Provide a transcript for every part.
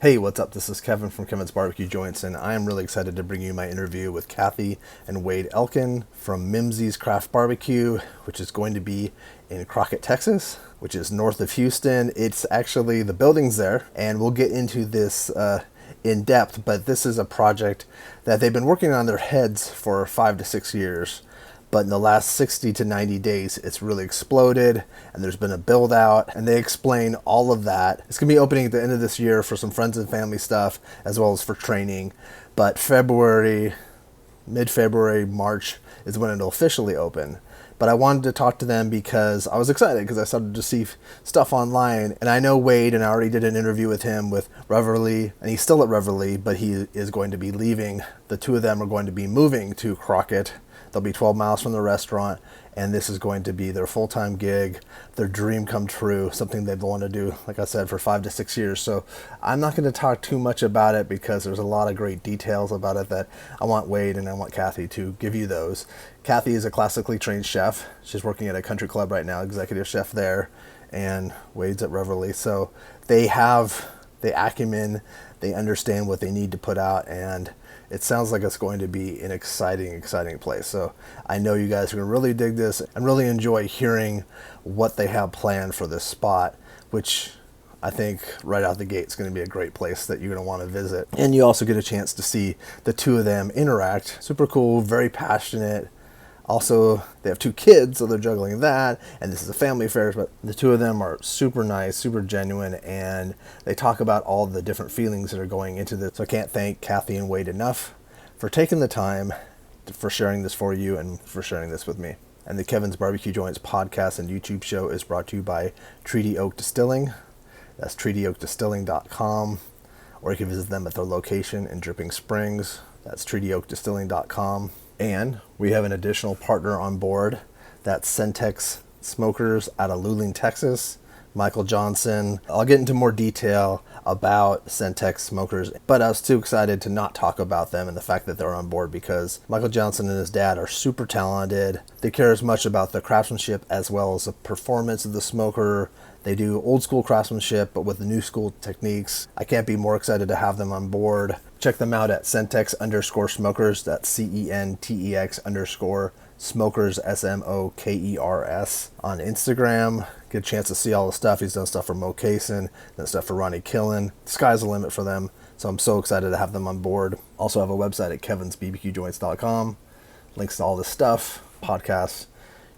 Hey, what's up? This is Kevin from Kevin's Barbecue Joints, and I am really excited to bring you my interview with Kathy and Wade Elkins from Mimsy's Craft Barbecue, which is going to be in Crockett, Texas, which is north of Houston. It's actually, the building's there, and we'll get into this in depth, but this is a project that they've been working on their heads for 5 to 6 years. But in the last 60 to 90 days, it's really exploded, and there's been a build out, and they explain all of that. It's going to be opening at the end of this year for some friends and family stuff, as well as for training. But February, mid-February, March is when it'll officially open. But I wanted to talk to them because I was excited because I started to see stuff online. And I know Wade, and I already did an interview with him with Reveille, and he's still at Reveille, but he is going to be leaving. The two of them are going to be moving to Crockett. They'll be 12 miles from the restaurant, and this is going to be their full-time gig, their dream come true, something they've wanted to do, like I said, for 5 to 6 years. So I'm not going to talk too much about it because there's a lot of great details about it that I want Wade and I want Kathy to give you those. Kathy is a classically trained chef. She's working at a country club right now, executive chef there, and Wade's at Reveille. So they have the acumen, they understand what they need to put out, and it sounds like it's going to be an exciting place. So I know you guys are going to really dig this and really enjoy hearing what they have planned for this spot, which I think right out the gate is going to be a great place that you're going to want to visit. And you also get a chance to see the two of them interact. Super cool, very passionate. Also, they have 2 kids, so they're juggling that, and this is a family affair, but the two of them are super nice, super genuine, and they talk about all the different feelings that are going into this. So I can't thank Kathy and Wade enough for taking the time, for sharing this for you, and for sharing this with me. And the Kevin's Barbecue Joints podcast and YouTube show is brought to you by Treaty Oak Distilling. That's treatyoakdistilling.com, or you can visit them at their location in Dripping Springs. That's treatyoakdistilling.com. And we have an additional partner on board. That's Centex Smokers out of Luling, Texas. Michael Johnson. I'll get into more detail about Centex Smokers, but I was too excited to not talk about them and the fact that they're on board because Michael Johnson and his dad are super talented. They care as much about the craftsmanship as well as the performance of the smoker. They do old school craftsmanship, but with the new school techniques. I can't be more excited to have them on board. Check them out at Centex_Smokers. That's CENTEX_Smokers, SMOKERS on Instagram. Get a chance to see all the stuff. He's done stuff for Mo Cason, done stuff for Ronnie Killen. Sky's the limit for them. So I'm so excited to have them on board. Also have a website at kevinsbbqjoints.com. Links to all this stuff, podcasts,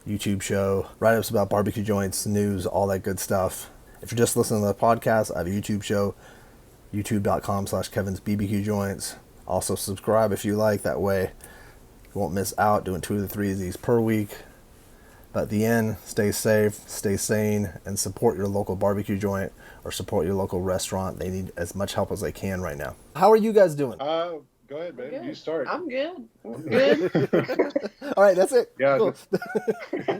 YouTube show, write-ups about barbecue joints, news, all that good stuff. If you're just listening to the podcast, I have a YouTube show, youtube.com/kevinsbbqjoints. Also subscribe if you like, that way you won't miss out doing 2 to 3 of these per week. But at the end, stay safe, stay sane, and support your local barbecue joint or support your local restaurant. They need as much help as they can right now. How are you guys doing? Go ahead, man. You start. I'm good. I'm good. All right, that's it. Yeah. Cool.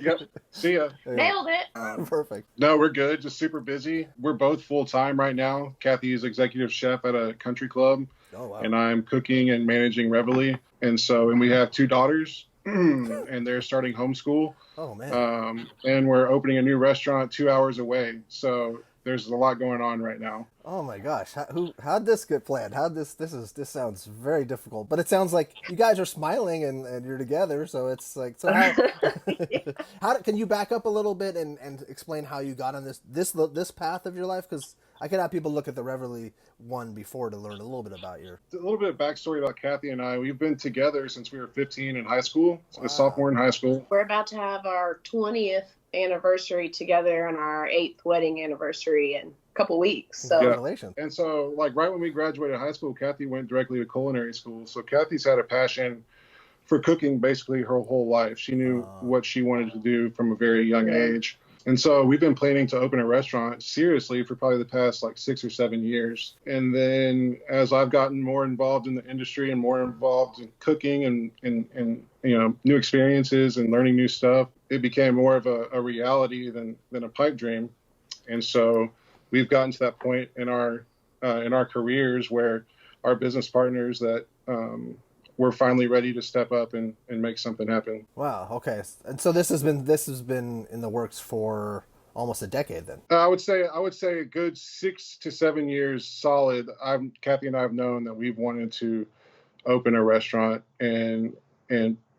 Yep. See ya. Nailed it. Perfect. No, we're good. Just super busy. We're both full-time right now. Kathy is executive chef at a country club. Oh, wow. And I'm cooking and managing Reveille. And we have 2 daughters, and they're starting homeschool. Oh, man. And we're opening a new restaurant 2 hours away. So there's a lot going on right now. Oh my gosh, how'd this get planned? This sounds very difficult, but it sounds like you guys are smiling and you're together, so it's like, so can you back up a little bit and explain how you got on this path of your life? Because I could have people look at the Reveille one before to learn a little bit about A little bit of backstory about Kathy and I. We've been together since we were 15 in high school, a sophomore in high school. We're about to have our 20th anniversary together and our 8th wedding anniversary in a couple weeks. So Congratulations. And so, like, right when we graduated high school, Kathy went directly to culinary school. So Kathy's had a passion for cooking basically her whole life. She knew what she wanted to do from a very young age. And so we've been planning to open a restaurant seriously for probably the past 6 or 7 years. And then as I've gotten more involved in the industry and more involved in cooking and new experiences and learning new stuff, it became more of a reality than a pipe dream. And so we've gotten to that point in our careers where our business partners that we're finally ready to step up and make something happen. Wow. Okay. And so this has been in the works for almost a decade then. I would say a good 6 to 7 years solid. Kathy and I have known that we've wanted to open a restaurant and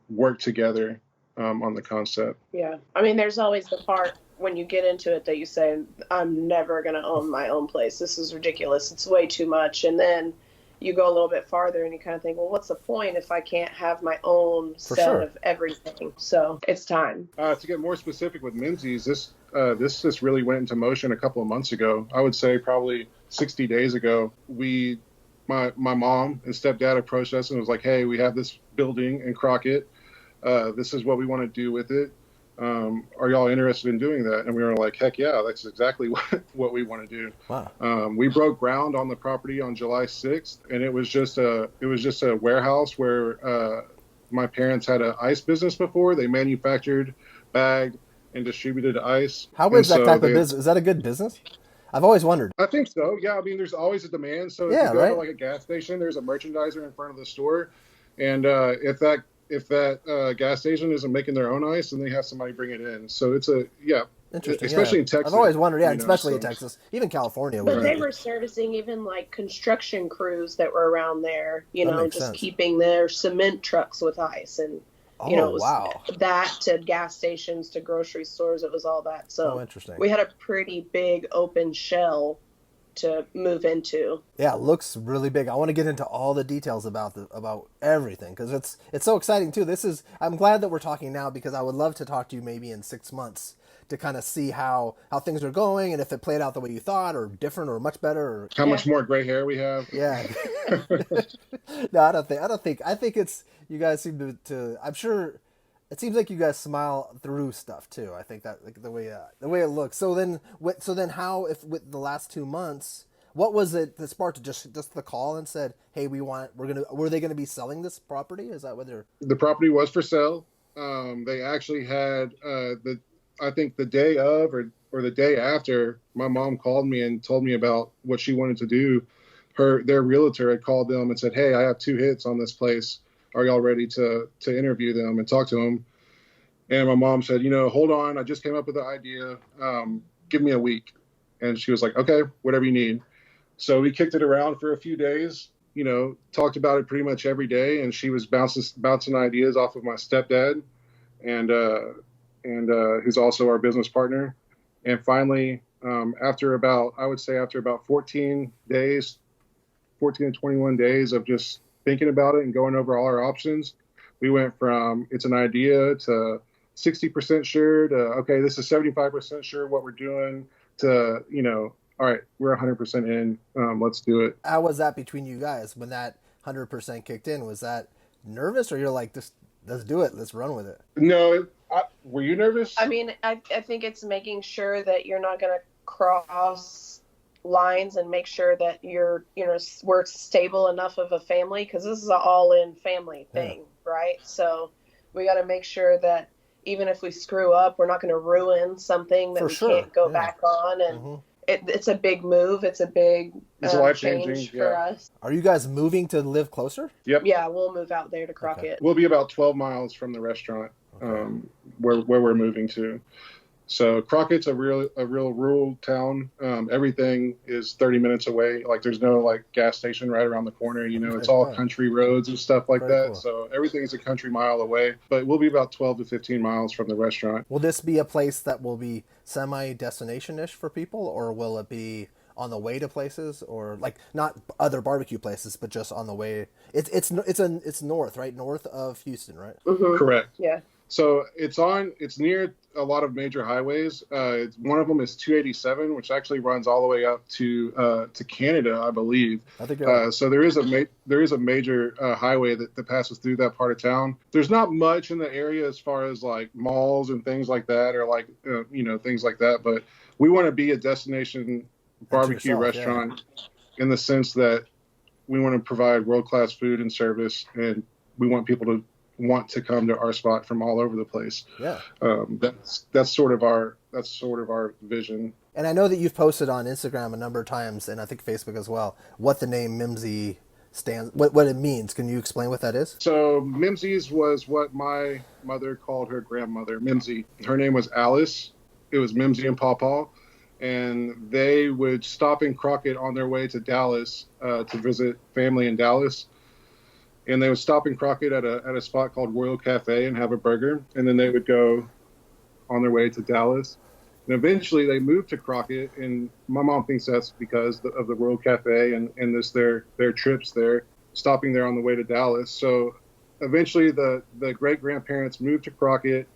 work together on the concept. Yeah. I mean, there's always the part when you get into it that you say, I'm never going to own my own place. This is ridiculous. It's way too much. And then you go a little bit farther and you kind of think, well, what's the point if I can't have my own set of everything? So it's time. To get more specific with Mimsy's, this just really went into motion a couple of months ago. I would say probably 60 days ago. My mom and stepdad approached us and was like, hey, we have this building in Crockett. This is what we want to do with it. Are y'all interested in doing that? And we were like, heck yeah, that's exactly what we want to do. Wow. We broke ground on the property on July 6th, and it was just a warehouse where my parents had an ice business before. They manufactured, bagged, and distributed ice. How is that type of business? Is that a good business? I've always wondered. I think so. Yeah, I mean, there's always a demand. So if you go to like a gas station, there's a merchandiser in front of the store, and if that gas station isn't making their own ice, then they have somebody bring it in. So it's interesting, especially in Texas. I've always wondered, especially in Texas, even California. But they were servicing even like construction crews that were around there, just keeping their cement trucks with ice. And, it was that to gas stations, to grocery stores, it was all that. So interesting. We had a pretty big open shell to move into. Yeah, it looks really big. I want to get into all the details about everything because it's so exciting too. I'm glad that we're talking now because I would love to talk to you maybe in 6 months to kind of see how things are going and if it played out the way you thought or different or much better or how much more gray hair we have. Yeah. No, I think it's you guys seem to I'm sure it seems like you guys smile through stuff too. I think that like the way it looks. So then how if with the last 2 months, what was it that sparked just the call and said, "Hey, were they going to be selling this property?" Is that what the property was for sale? They actually had I think the day of or the day after, my mom called me and told me about what she wanted to do. Their realtor had called them and said, "Hey, I have 2 hits on this place. Are y'all ready to interview them and talk to them?" And my mom said, hold on, I just came up with the idea. Give me a week. And she was like, okay, whatever you need. So we kicked it around for a few days, talked about it pretty much every day. And she was bouncing ideas off of my stepdad and who's also our business partner. And finally, after about 14 to 21 days of just thinking about it and going over all our options, we went from it's an idea to 60% sure to, okay, this is 75% sure what we're doing to, all right, we're 100% in. Let's do it. How was that between you guys when that 100% kicked in? Was that nervous or you're like, just let's do it. Let's run with it? No. Were you nervous? I mean, I think it's making sure that you're not going to cross lines and make sure that we're stable enough of a family because this is an all-in family thing, right? So we got to make sure that even if we screw up, we're not going to ruin something that can't go back on. And it's a big move. It's a big change for us. Are you guys moving to live closer? Yep. Yeah, we'll move out there to Crockett. Okay. We'll be about 12 miles from the restaurant where we're moving to. So Crockett's a real rural town. Everything is 30 minutes away. Like there's no like gas station right around the corner. It's all country roads and stuff like that. Cool. So everything's a country mile away. But we'll be about 12 to 15 miles from the restaurant. Will this be a place that will be semi-destination-ish for people, or will it be on the way to places, or like not other barbecue places, but just on the way? It's north, right? North of Houston, right? Mm-hmm. Correct. Yeah. So it's near a lot of major highways. One of them is 287, which actually runs all the way up to Canada, I believe. I think so there is a major highway that passes through that part of town. There's not much in the area as far as like malls and things like that, or like things like that. But we want to be a destination barbecue restaurant in the sense that we want to provide world-class food and service, and we want people to want to come to our spot from all over the place. Yeah. That's sort of our vision. And I know that you've posted on Instagram a number of times, and I think Facebook as well, what the name Mimsy stands, what it means. Can you explain what that is? So Mimsy's was what my mother called her grandmother, Mimsy. Her name was Alice, it was Mimsy and Paw Paw, and they would stop in Crockett on their way to Dallas to visit family in Dallas. And they would stop in Crockett at a spot called Royal Cafe and have a burger, and then they would go on their way to Dallas. And eventually they moved to Crockett, and my mom thinks that's because of the Royal Cafe and this their trips there, stopping there on the way to Dallas. So eventually the great-grandparents moved to Crockett.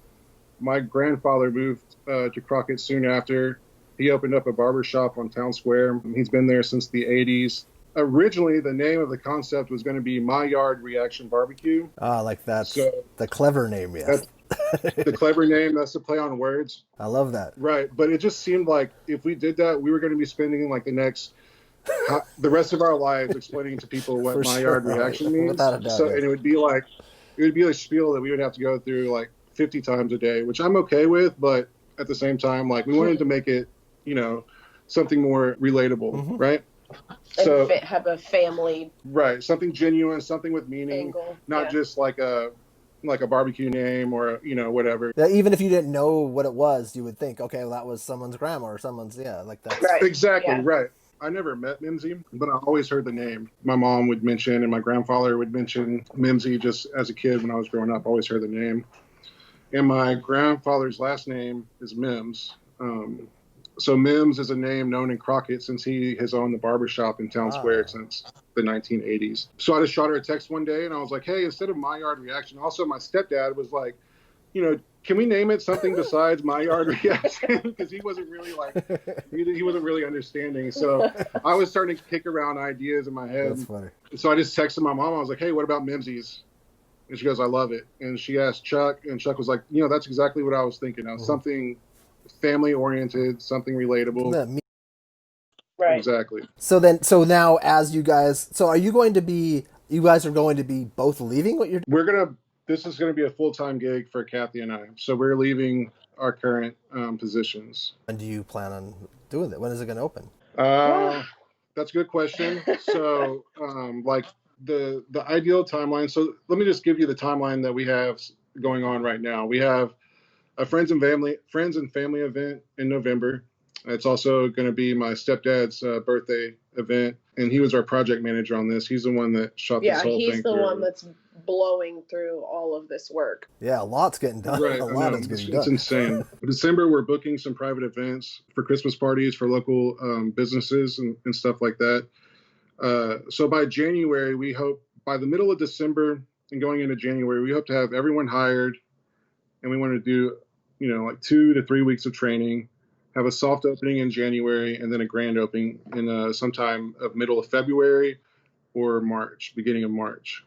My grandfather moved to Crockett soon after. He opened up a barber shop on Town Square. He's been there since the 80s. Originally, the name of the concept was going to be My Yard Reaction Barbecue. Ah, like that's the clever name, yes. The clever name, that's the play on words. I love that. Right, but it just seemed like if we did that, we were going to be spending like the rest of our lives explaining to people what My Yard Reaction means. Without a doubt, so, and it would be a spiel that we would have to go through like 50 times a day, which I'm okay with, but at the same time, like we wanted to make it, something more relatable, right? So have a family, right, something genuine, something with meaning, angle. Not just like a barbecue name or whatever. Yeah, even if you didn't know what it was, you would think, okay, well, that was someone's grandma or someone's like that. Right. Exactly, right. I never met Mimsy, but I always heard the name. My mom would mention and my grandfather would mention Mimsy just as a kid when I was growing up. I always heard the name. And my grandfather's last name is Mims. So Mims is a name known in Crockett since he has owned the barbershop in Town Square since the 1980s. So I just shot her a text one day and I was like, hey, instead of My Yard Reaction, also my stepdad was like, can we name it something besides My Yard Reaction? Because he wasn't really he wasn't really understanding. So I was starting to kick around ideas in my head. That's funny. So I just texted my mom. I was like, hey, what about Mimsy's? And she goes, I love it. And she asked Chuck, and Chuck was like, that's exactly what I was thinking of. Something family-oriented, something relatable. Right. Exactly. So now as you guys are you guys are going to be both leaving what you're this is going to be a full-time gig for Kathy and I. So we're leaving our current positions. And do you plan on doing that? When is it going to open? That's a good question. So the ideal timeline. So let me just give you the timeline that we have going on right now. We have a friends and family event in November. It's also going to be my stepdad's birthday event, and he was our project manager on this. He's the one that shot this whole thing. Yeah, he's the one that's blowing through all of this work. Yeah, a lot's getting done. Right, it's insane. In December, we're booking some private events for Christmas parties for local businesses and stuff like that. So by January, we hope by the middle of December and going into January, we hope to have everyone hired, and we want to do, like 2 to 3 weeks of training, have a soft opening in January, and then a grand opening in sometime of middle of February or March, beginning of March.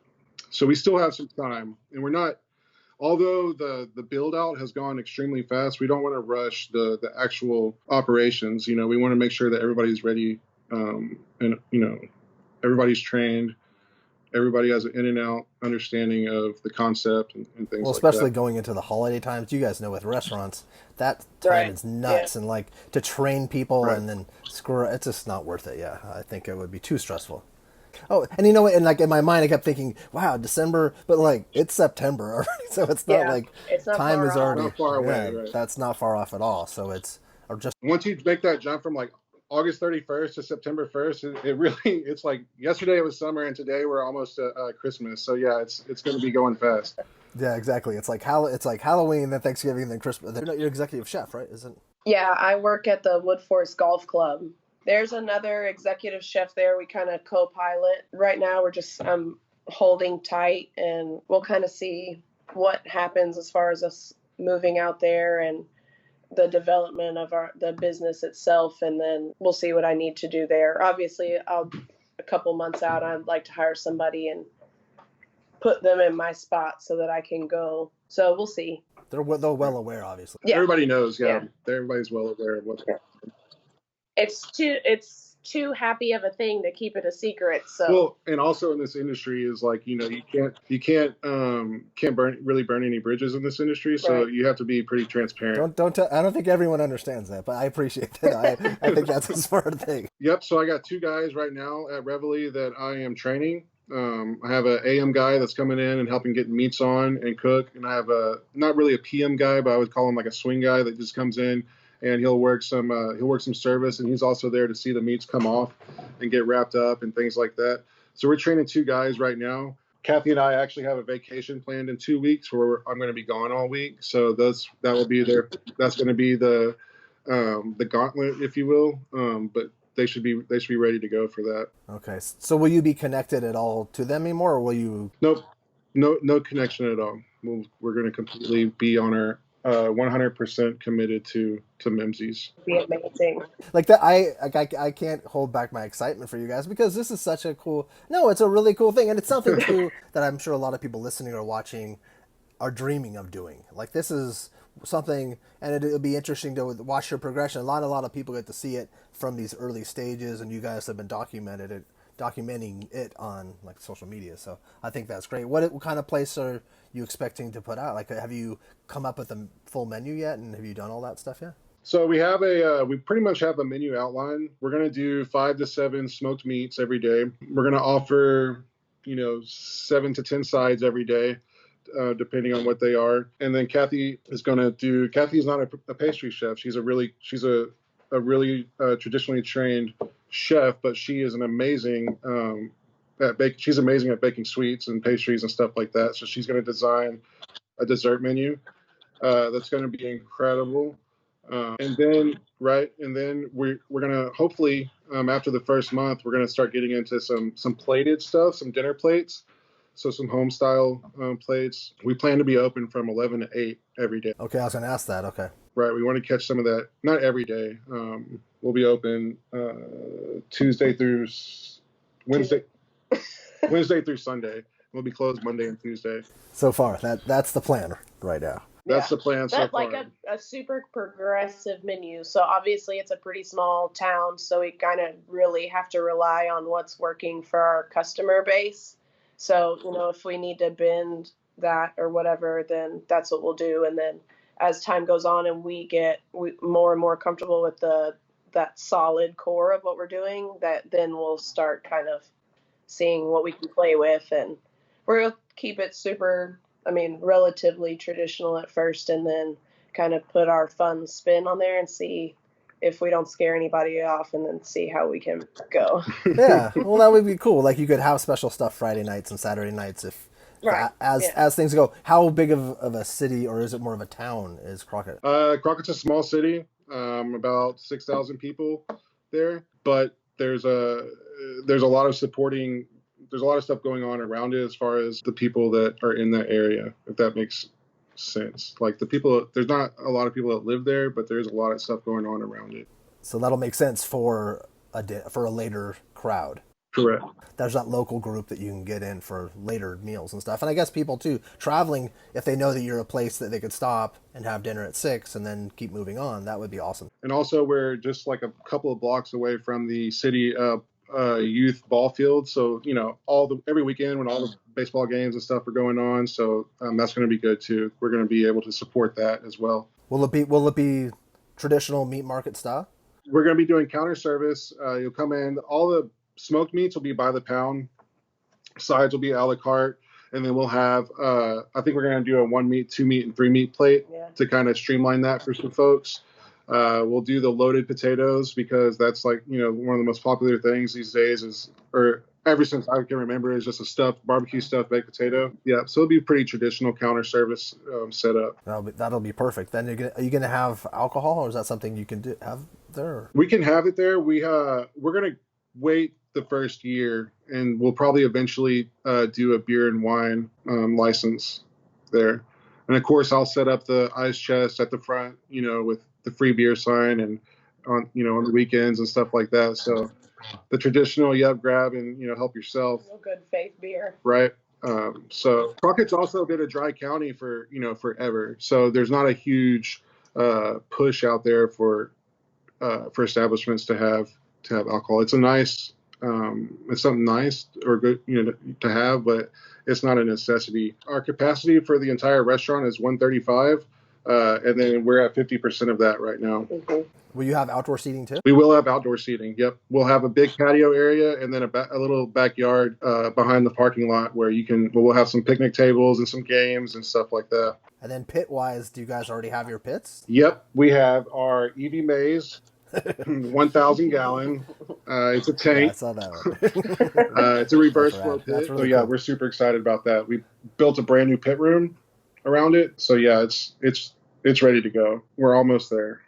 So we still have some time, and we're not, although the build out has gone extremely fast, we don't want to rush the actual operations. We want to make sure that everybody's ready, and everybody's trained. Everybody has an in and out understanding of the concept and things like that. Well, especially going into the holiday times. You guys know with restaurants, that time is nuts. Yeah. And to train people and then it's just not worth it. Yeah, I think it would be too stressful. Oh, and in my mind, I kept thinking, wow, December, but it's September already. So it's not it's not time is already not far away. Right. That's not far off at all. So once you make that jump from August 31st to September 1st, it's like yesterday it was summer and today we're almost at Christmas. So yeah, it's going to be going fast. Yeah, exactly. It's like Halloween, then Thanksgiving, then Christmas. You're executive chef, right? Isn't? Yeah, I work at the Woodforest Golf Club. There's another executive chef there. We kind of co-pilot. Right now we're just holding tight, and we'll kind of see what happens as far as us moving out there and the development of the business itself, and then we'll see what I need to do there. Obviously, a couple months out, I'd like to hire somebody and put them in my spot so that I can go. So we'll see. They're well aware, obviously. Yeah. Everybody knows. Yeah. Everybody's well aware of what's going on. It's too happy of a thing to keep it a secret. So well, and also in this industry is you can't burn any bridges in this industry. So you have to be pretty transparent. I don't think everyone understands that, but I appreciate that. I think that's a smart thing. Yep. So I got 2 guys right now at Reveille that I am training. I have an AM guy that's coming in and helping get meats on and cook, and I have not really a PM guy, but I would call him like a swing guy that just comes in and he'll work some service, and he's also there to see the meats come off and get wrapped up and things like that. So we're training 2 guys right now. Kathy and I actually have a vacation planned in 2 weeks where I'm going to be gone all week. So that's going to be the gauntlet, if you will. But they should be ready to go for that. Okay. So will you be connected at all to them anymore, or will you? Nope, no connection at all. We're going to completely be on our 100% committed to Mimsy's. Be amazing. Like that, I can't hold back my excitement for you guys because this is such a cool. No, it's a really cool thing, and it's something too that I'm sure a lot of people listening or watching are dreaming of doing. Like this is something, and it'll be interesting to watch your progression. A lot of people get to see it from these early stages, and you guys have been documenting it on like social media. So I think that's great. What kind of place are you expecting to put out? Like, have you come up with a full menu yet, and have you done all that stuff yet? So we pretty much have a menu outline. We're going to do 5 to 7 smoked meats every day. We're going to offer, 7 to 10 sides every day, depending on what they are. And then Kathy's not a pastry chef. She's a really traditionally trained chef, but she is an amazing she's amazing at baking sweets and pastries and stuff like that. So she's going to design a dessert menu that's going to be incredible. And then we're going to hopefully after the first month, we're going to start getting into some plated stuff, some dinner plates. So some home style plates. We plan to be open from 11 to 8 every day. Okay, I was going to ask that. Okay. Right. We want to catch some of that. Not every day. We'll be open Tuesday through Wednesday through Sunday. We'll be closed Monday and Tuesday. So far, that's the plan right now. That's the plan so far. Like a super progressive menu. So obviously it's a pretty small town, so we kind of really have to rely on what's working for our customer base. So, if we need to bend that or whatever, then that's what we'll do. And then as time goes on and we get more and more comfortable with that solid core of what we're doing, then we'll start kind of seeing what we can play with. And we're going to keep it relatively traditional at first, and then kind of put our fun spin on there and see if we don't scare anybody off, and then see how we can go. Yeah, well, that would be cool. Like you could have special stuff Friday nights and Saturday nights as things go. How big of a city, or is it more of a town, is Crockett? Crockett's a small city, about 6,000 people there, but there's a lot of stuff going on around it as far as the people that are in that area, if that makes sense. Like there's not a lot of people that live there, but there's a lot of stuff going on around it. So that'll make sense for a later crowd. Correct. There's that local group that you can get in for later meals and stuff. And I guess people too traveling, if they know that you're a place that they could stop and have dinner at 6 and then keep moving on, that would be awesome. And also we're just like a couple of blocks away from the city youth ball field. So, every weekend when all the baseball games and stuff are going on. So that's going to be good too. We're going to be able to support that as well. Will it be traditional meat market style? We're going to be doing counter service. You'll come in, all the smoked meats will be by the pound. Sides will be a la carte. And then we'll have, I think we're going to do a 1 meat, 2 meat, and 3 meat plate to kind of streamline that for some folks. We'll do the loaded potatoes because that's like, one of the most popular things these days or ever since I can remember, is just a barbecue stuffed baked potato. Yeah. So it'll be pretty traditional counter service setup. That'll be perfect. Then are you going to have alcohol, or is that something you can have there? We can have it there. We're going to wait the first year, and we'll probably eventually do a beer and wine license there. And of course, I'll set up the ice chest at the front, with the free beer sign, and on the weekends and stuff like that. So the traditional, grab and, help yourself. No good faith beer. Right. So Crockett's also been a dry county for, forever. So there's not a huge push out there for establishments to have alcohol. It's it's something nice or good, to have, but it's not a necessity. Our capacity for the entire restaurant is 135. And then we're at 50% of that right now. Mm-hmm. Will you have outdoor seating too? We will have outdoor seating. Yep. We'll have a big patio area and then a little backyard behind the parking lot where we'll have some picnic tables and some games and stuff like that. And then pit wise, do you guys already have your pits? Yep. We have our EV Maze, 1,000 gallon. It's a tank. Yeah, I saw that one. It's a reverse flow pit. That's really so yeah, cool. We're super excited about that. We built a brand new pit room around it. So yeah, it's ready to go. We're almost there.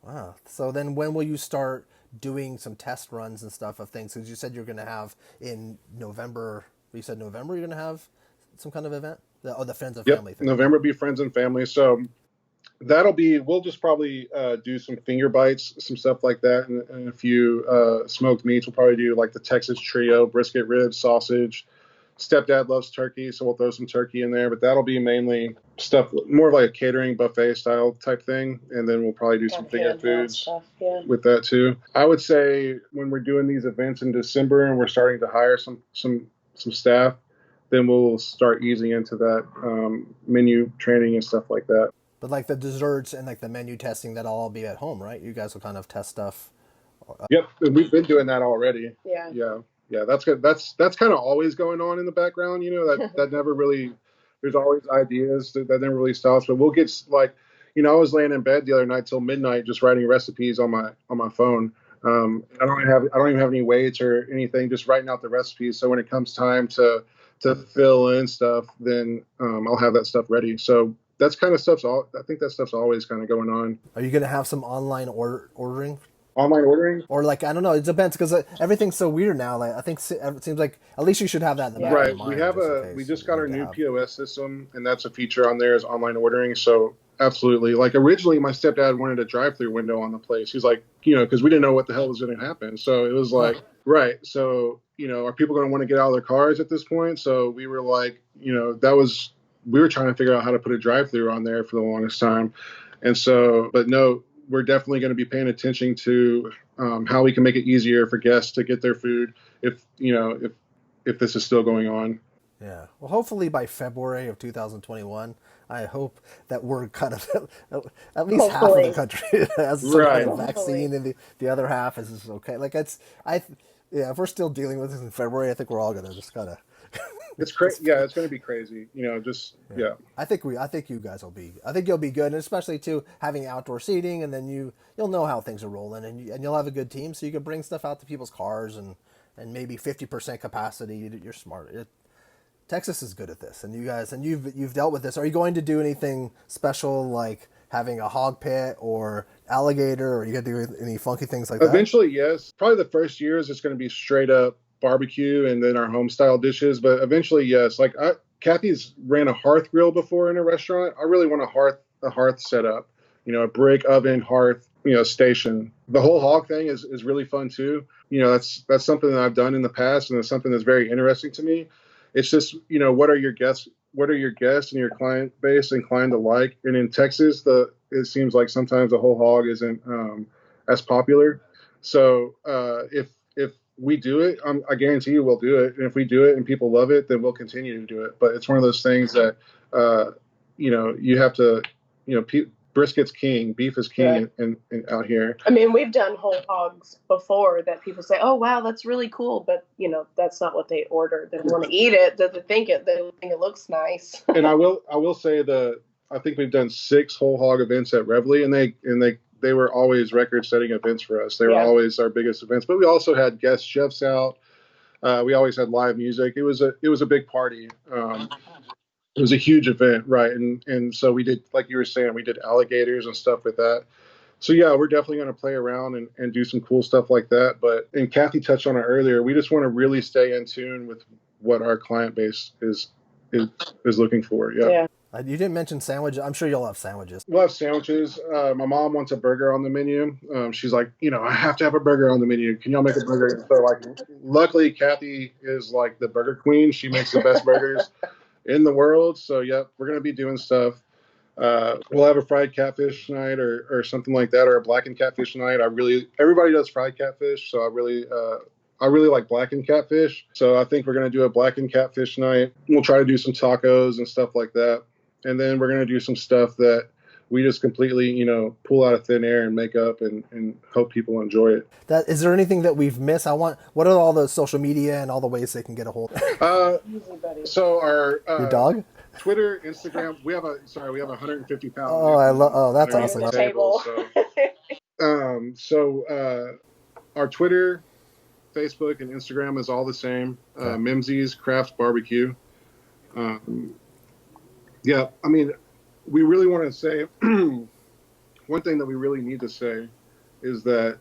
Wow. So then when will you start doing some test runs and stuff of things? Because you said you're going to have in November, you said November you're going to have some kind of event? The Friends and Family thing. November will be Friends and Family. So we'll just probably do some finger bites, some stuff like that, and a few smoked meats. We'll probably do like the Texas Trio, brisket, ribs, sausage. Stepdad loves turkey, so we'll throw some turkey in there, but that'll be mainly stuff more like a catering buffet style type thing, and then we'll probably do some finger foods with that too. I would say when we're doing these events in December and we're starting to hire some staff, then we'll start easing into that menu training and stuff like that. But like the desserts and like the menu testing, that'll all be at home, right? You guys will kind of test stuff. Yep, and we've been doing that already. Yeah. Yeah, that's good. That's kind of always going on in the background, that never really, there's always ideas that never really stops, but we'll get I was laying in bed the other night till midnight just writing recipes on my phone. I don't even have any weights or anything, just writing out the recipes. So when it comes time to fill in stuff, then I'll have that stuff ready. So that's kind of I think that stuff's always kind of going on. Are you going to have some online ordering? Online ordering? Or like, I don't know, it depends because everything's so weird now. Like I think it seems like at least you should have that in the back of your mind. We just got our new POS system, and that's a feature on there is online ordering. So absolutely. Like originally my stepdad wanted a drive-through window on the place. He's like, because we didn't know what the hell was going to happen. So it was like, right. So, are people going to want to get out of their cars at this point? So we were like, we were trying to figure out how to put a drive-through on there for the longest time. And so, but no, we're definitely going to be paying attention to how we can make it easier for guests to get their food if this is still going on. Yeah. Well, hopefully by February of 2021, I hope that we're kind of at least half of the country has some kind of vaccine, and the other half is okay. Like if we're still dealing with this in February, I think we're all going to just kind of. It's crazy. Yeah, it's going to be crazy. I think you guys will be. I think you'll be good, and especially too having outdoor seating, and then you'll know how things are rolling, and you'll have a good team, so you can bring stuff out to people's cars and maybe 50% capacity. You're smart. Texas is good at this, and you've dealt with this. Are you going to do anything special like having a hog pit or alligator, or are you going to do any funky things like that? Eventually, yes. Probably the first years it's going to be straight up barbecue and then our home style dishes, but eventually, yes. Like Kathy's ran a hearth grill before in a restaurant. I really want a hearth set up, a brick oven hearth, station. The whole hog thing is really fun too. That's something that I've done in the past, and it's something that's very interesting to me. It's just, what are your guests and your client base inclined to like? And in Texas, it seems like sometimes the whole hog isn't as popular. So if we do it, I guarantee you we'll do it. And if we do it and people love it, then we'll continue to do it. But it's one of those things that, you have to, brisket's king, beef is king in out here. I mean, we've done whole hogs before that people say, oh, wow, that's really cool. But, that's not what they order. They want to eat it. They think it looks nice. And I will say I think we've done 6 whole hog events at Reveille, and they were always record-setting events for us. They were always our biggest events. But we also had guest chefs out. We always had live music. It was a big party. It was a huge event, right? And so we did, like you were saying, we did alligators and stuff with that. So yeah, we're definitely going to play around and do some cool stuff like that. And Kathy touched on it earlier. We just want to really stay in tune with what our client base is looking for. Yeah. You didn't mention sandwiches. I'm sure you'll have sandwiches. We'll have sandwiches. My mom wants a burger on the menu. She's like, I have to have a burger on the menu. Can y'all make a burger? So luckily Kathy is like the burger queen. She makes the best burgers in the world. So yeah, we're going to be doing stuff. We'll have a fried catfish night or something like that, or a blackened catfish night. Everybody does fried catfish. So I really like blackened catfish. So I think we're going to do a blackened catfish night. We'll try to do some tacos and stuff like that. And then we're going to do some stuff that we just completely, pull out of thin air and make up and hope people enjoy it. Is there anything that we've missed? What are all the social media and all the ways they can get a hold? So our Your dog? Twitter, Instagram, we have a 150 pound. That's awesome. The table. So our Twitter, Facebook, and Instagram is all the same. Okay. Mimsy's Craft Barbecue. Yeah, I mean, we really want to say one thing that we really need to say is that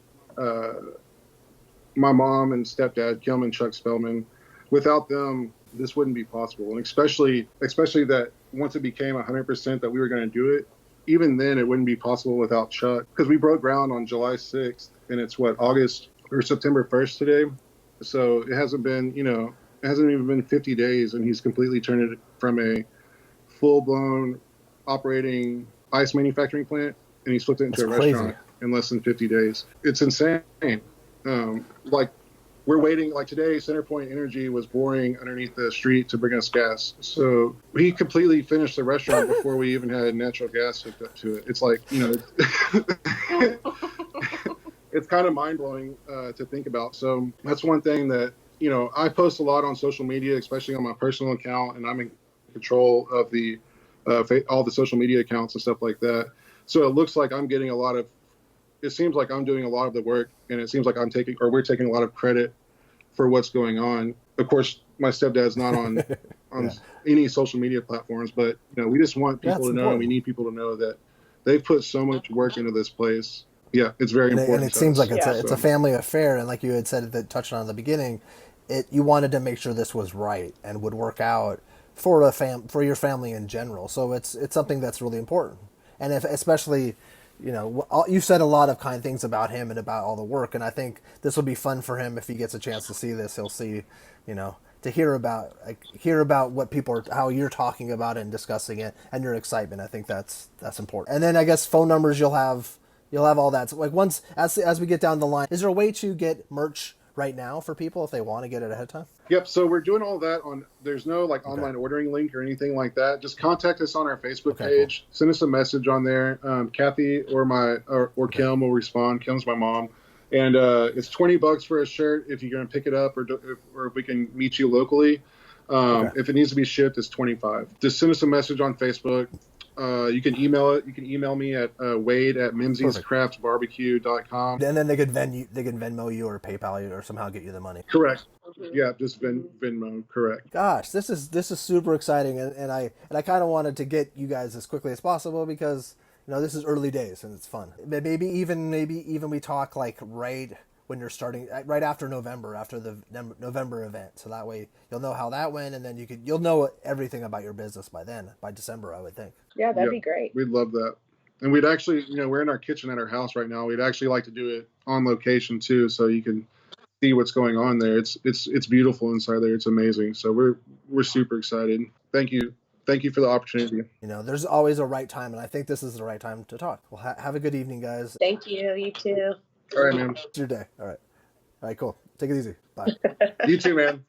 my mom and stepdad, Kim and Chuck Spellman, without them, this wouldn't be possible. And especially that once it became 100% that we were going to do it, even then it wouldn't be possible without Chuck, because we broke ground on July 6th and it's August or September 1st today. So it hasn't been, it hasn't even been 50 days and he's completely turned it from a full-blown operating ice manufacturing plant and he's flipped it into a restaurant in less than 50 days. It's insane. Like we're waiting, like today, Centerpoint Energy was boring underneath the street to bring us gas. So he completely finished the restaurant before we even had natural gas hooked up to it. It's like, it's kind of mind-blowing to think about. So that's one thing that, I post a lot on social media, especially on my personal account, and I'm in control of the all the social media accounts and stuff like that. So it looks like it seems like I'm doing a lot of the work, and it seems like we're taking a lot of credit for what's going on. Of course, my stepdad's not on any social media platforms, but we just want people to know, and we need people to know that they've put so much work into this place. Yeah, it's very important. And it seems like it's a family affair, and like you had said that touched on in the beginning, you wanted to make sure this was right and would work out for your family in general. So it's something that's really important, and especially. You said a lot of kind things about him and about all the work, and I think this will be fun for him if he gets a chance to see this. He'll see, to hear about what how you're talking about it and discussing it, and your excitement. I think that's important. And then I guess phone numbers you'll have all that. So like once as we get down the line, is there a way to get merch right now for people if they want to get it ahead of time? Yep. So we're doing all that there's no online ordering link or anything like that. Just contact us on our Facebook page. Cool. Send us a message on there. Kathy or Kim will respond. Kim's my mom. And it's $20 for a shirt if you're going to pick it up or if we can meet you locally. If it needs to be shipped, it's $25. Just send us a message on Facebook. You can email it. You can email me at wade@mimsyscraftbarbecue.com. And then they can Venmo you or PayPal you or somehow get you the money. Correct. Yeah, just Venmo. Correct. Gosh, this is super exciting, and I kind of wanted to get you guys as quickly as possible because this is early days and it's fun. Maybe even we talk like right when you're starting, right after November, after the November event, so that way you'll know how that went, and then you'll know everything about your business by December, I would think. Yeah, that'd be great. We'd love that. And we'd actually, we're in our kitchen at our house right now. We'd actually like to do it on location too, so you can see what's going on there. It's beautiful inside there. It's amazing. So we're super excited. Thank you for the opportunity. There's always a right time, and I think this is the right time to talk. Well, have a good evening, guys. Thank you. You too. All right, man. It's your day. All right, cool. Take it easy. Bye. You too, man.